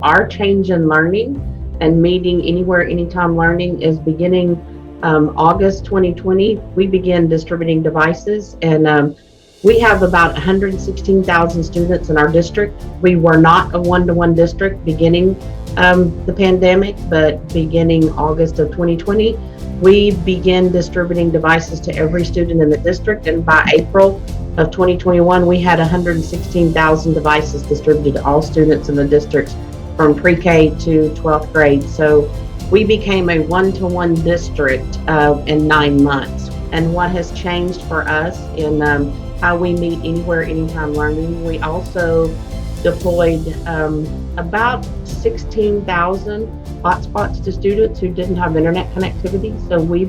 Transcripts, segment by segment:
our change in learning and meeting anywhere, anytime learning is beginning August 2020. We began distributing devices, and we have about 116,000 students in our district. We were not a one-to-one district beginning the pandemic, but beginning August of 2020, we began distributing devices to every student in the district. And by April of 2021, we had 116,000 devices distributed to all students in the districts from pre-K to 12th grade. So we became a one-to-one district in 9 months. And what has changed for us in how we meet anywhere, anytime learning, we also deployed about 16,000 hotspots to students who didn't have internet connectivity. So we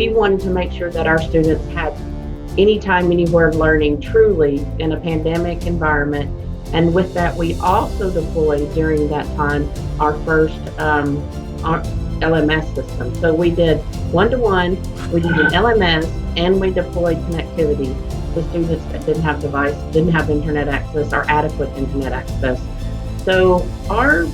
wanted to make sure that our students had anytime, anywhere learning truly in a pandemic environment. And with that, we also deployed during that time our first our LMS system. So we did one-to-one, we did an LMS, and we deployed connectivity to students that didn't have device, didn't have internet access or adequate internet access. So our,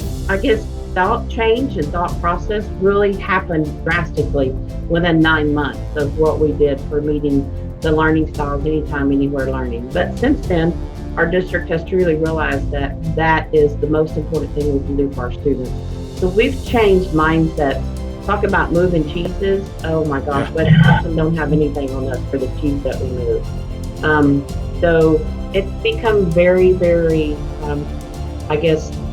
thought change and thought process really happened drastically within 9 months of what we did for meeting the learning styles, anytime, anywhere learning. But since then, our district has truly realized that that is the most important thing we can do for our students. So we've changed mindsets. Talk about moving cheeses. Oh my gosh, but Austin don't have anything on us for the cheese that we move. So it's become very, very,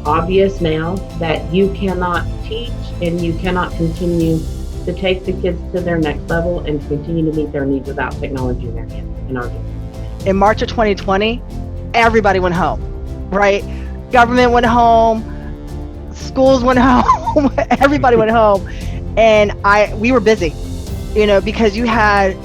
obvious now that you cannot teach and you cannot continue to take the kids to their next level and continue to meet their needs without technology in their hands in our district. In March of 2020, everybody went home, right? Government went home, schools went home, everybody went home. And we were busy, because you had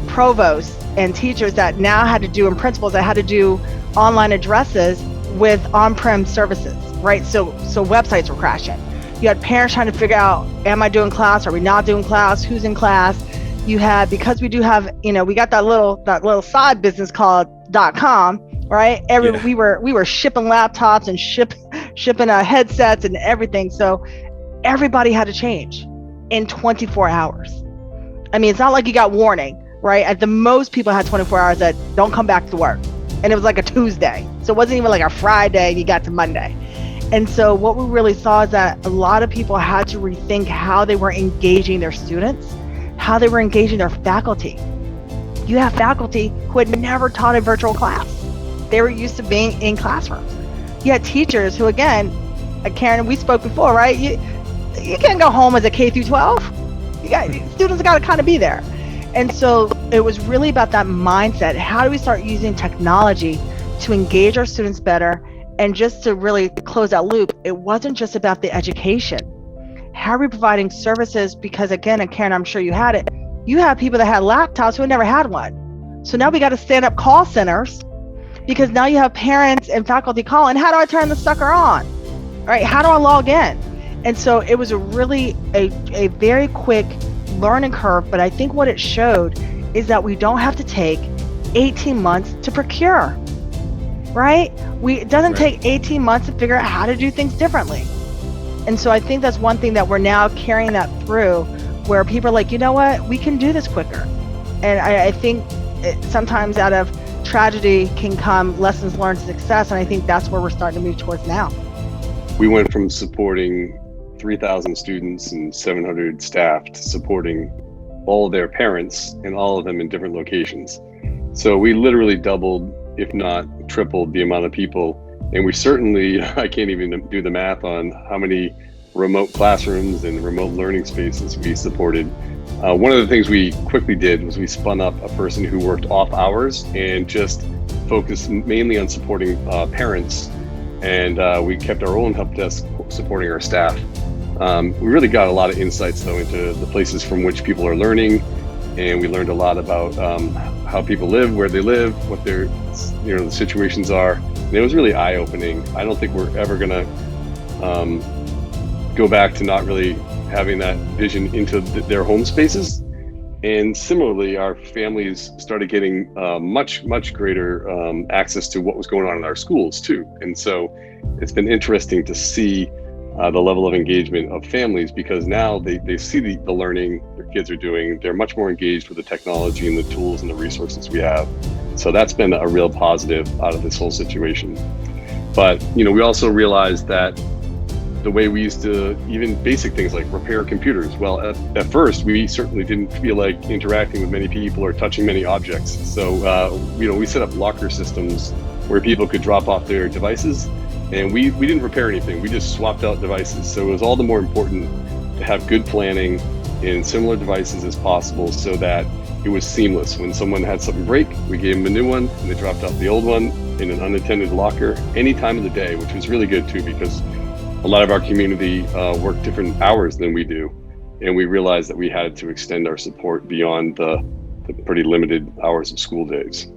provosts and teachers that now had to do, and principals that had to do online addresses with on-prem services, right? So websites were crashing. You had parents trying to figure out, am I doing class? Are we not doing class? Who's in class? You had, because we do have, we got that little side business called .com, right? We were shipping laptops and shipping headsets and everything. So everybody had to change in 24 hours. I mean, it's not like you got warning, right? At the most, people had 24 hours that don't come back to work. And it was like a Tuesday. So it wasn't even like a Friday, you got to Monday. And so what we really saw is that a lot of people had to rethink how they were engaging their students, how they were engaging their faculty. You have faculty who had never taught a virtual class. They were used to being in classrooms. You had teachers who, again, Karen, we spoke before, right? You can't go home as a K through 12. Students got to kind of be there. And so it was really about that mindset. How do we start using technology to engage our students better? And just to really close that loop, it wasn't just about the education. How are we providing services? Because again, and Karen, I'm sure you had it, you have people that had laptops who had never had one. So now we got to stand up call centers, because now you have parents and faculty calling, how do I turn the sucker on? All right, how do I log in? And so it was a very quick learning curve, but I think what it showed is that we don't have to take 18 months to procure, right? It doesn't take 18 months to figure out how to do things differently. And so I think that's one thing that we're now carrying that through, where people are like, you know what, we can do this quicker. And I think sometimes out of tragedy can come lessons learned to success, and I think that's where we're starting to move towards now. We went from supporting 3,000 students and 700 staff to supporting all of their parents, and all of them in different locations. So we literally doubled, if not tripled, the amount of people. And we certainly, I can't even do the math on how many remote classrooms and remote learning spaces we supported. One of the things we quickly did was we spun up a person who worked off hours and just focused mainly on supporting parents. And we kept our own help desk supporting our staff. We really got a lot of insights though into the places from which people are learning, and we learned a lot about how people live, where they live, what their the situations are. And it was really eye-opening. I don't think we're ever gonna go back to not really having that vision into their home spaces, And similarly, our families started getting much greater access to what was going on in our schools too. And so it's been interesting to see the level of engagement of families, because now they see the learning their kids are doing. They're much more engaged with the technology and the tools and the resources we have. So that's been a real positive out of this whole situation. But, we also realized that the way we used to, even basic things like repair computers, well, at first, we certainly didn't feel like interacting with many people or touching many objects. So, we set up locker systems where people could drop off their devices, and we didn't repair anything. We just swapped out devices. So it was all the more important to have good planning in similar devices as possible, so that it was seamless. When someone had something break, we gave them a new one, and they dropped out the old one in an unattended locker any time of the day, which was really good too, because a lot of our community work different hours than we do, and we realized that we had to extend our support beyond the pretty limited hours of school days.